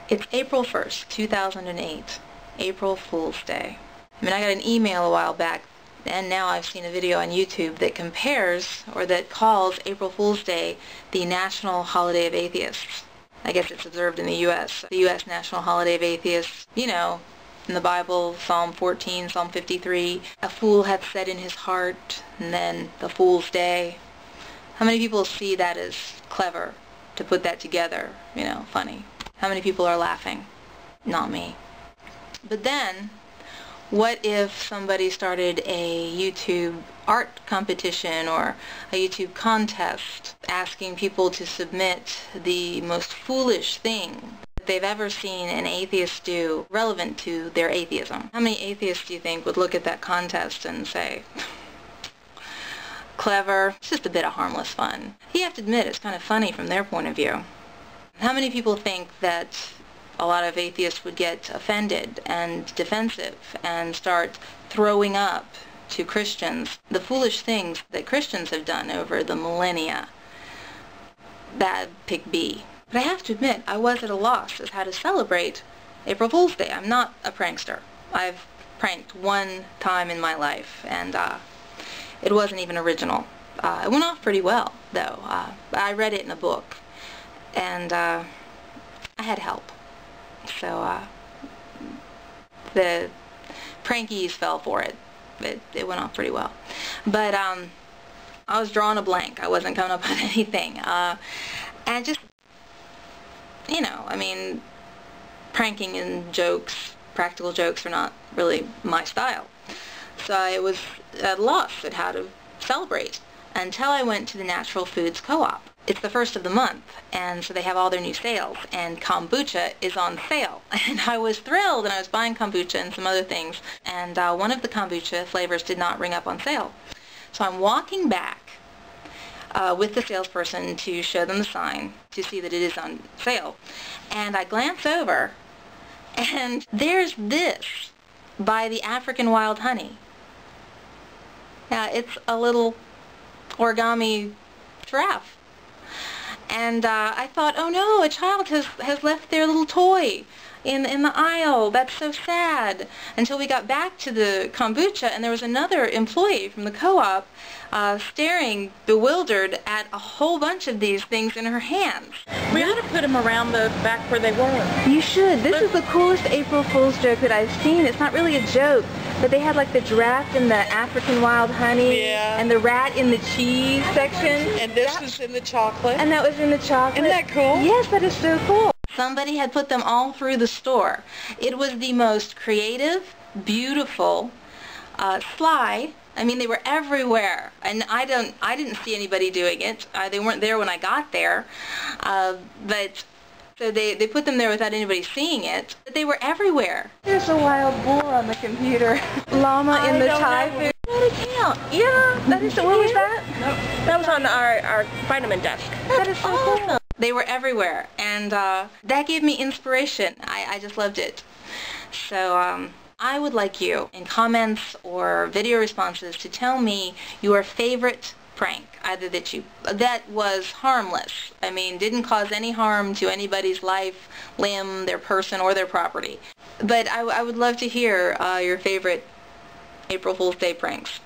It's April 1st, 2008, April Fool's Day. I mean, I got an email a while back, and now I've seen a video on YouTube that compares, or that calls April Fool's Day the National Holiday of Atheists. I guess it's observed in the U.S. The U.S. National Holiday of Atheists, you know, in the Bible, Psalm 14, Psalm 53, a fool hath said in his heart, and then the Fool's Day. How many people see that as clever to put that together, you know, funny? How many people are laughing? Not me. But then, what if somebody started a YouTube art competition or a YouTube contest asking people to submit the most foolish thing that they've ever seen an atheist do relevant to their atheism? How many atheists do you think would look at that contest and say, clever, it's just a bit of harmless fun? You have to admit it's kind of funny from their point of view. How many people think that a lot of atheists would get offended and defensive and start throwing up to Christians the foolish things that Christians have done over the millennia? That pick B. But I have to admit, I was at a loss as how to celebrate April Fool's Day. I'm not a prankster. I've pranked one time in my life, and it wasn't even original. It went off pretty well, though. I read it in a book, and I had help. So the prankies fell for it. It went off pretty well. But I was drawing a blank. I wasn't coming up with anything. And just, you know, I mean, pranking and jokes, practical jokes, are not really my style. So I was at a loss at how to celebrate until I went to the Natural Foods Co-op. It's the first of the month, and so they have all their new sales, and kombucha is on sale. And I was thrilled, and I was buying kombucha and some other things, and one of the kombucha flavors did not ring up on sale. So I'm walking back with the salesperson to show them the sign to see that it is on sale. And I glance over, and there's this by the African Wild Honey. Now, it's a little origami giraffe. And I thought, oh no, a child has left their little toy in the aisle. That's so sad. Until we got back to the kombucha, and there was another employee from the co-op staring bewildered at a whole bunch of these things in her hands. We ought to put them around the back where they were. You should. This is the coolest April Fool's joke that I've seen. It's not really a joke, but they had like the giraffe in the African Wild Honey, yeah, and the rat in the cheese section. And this was in the chocolate. And that was in the chocolate. Isn't that cool? Yes, that is so cool. Somebody had put them all through the store. It was the most creative, beautiful slide. I mean, they were everywhere, and I didn't see anybody doing it. They weren't there when I got there, but so they put them there without anybody seeing it. But they were everywhere. There's a wild boar on the computer. Llama in the Thai food. Yeah, that is. What was that? No, that was on our vitamin desk. That is so cool. They were everywhere, and that gave me inspiration. I just loved it. So I would like you, in comments or video responses, to tell me your favorite prank, either that was harmless, I mean, didn't cause any harm to anybody's life, limb, their person, or their property. But I would love to hear your favorite April Fool's Day pranks.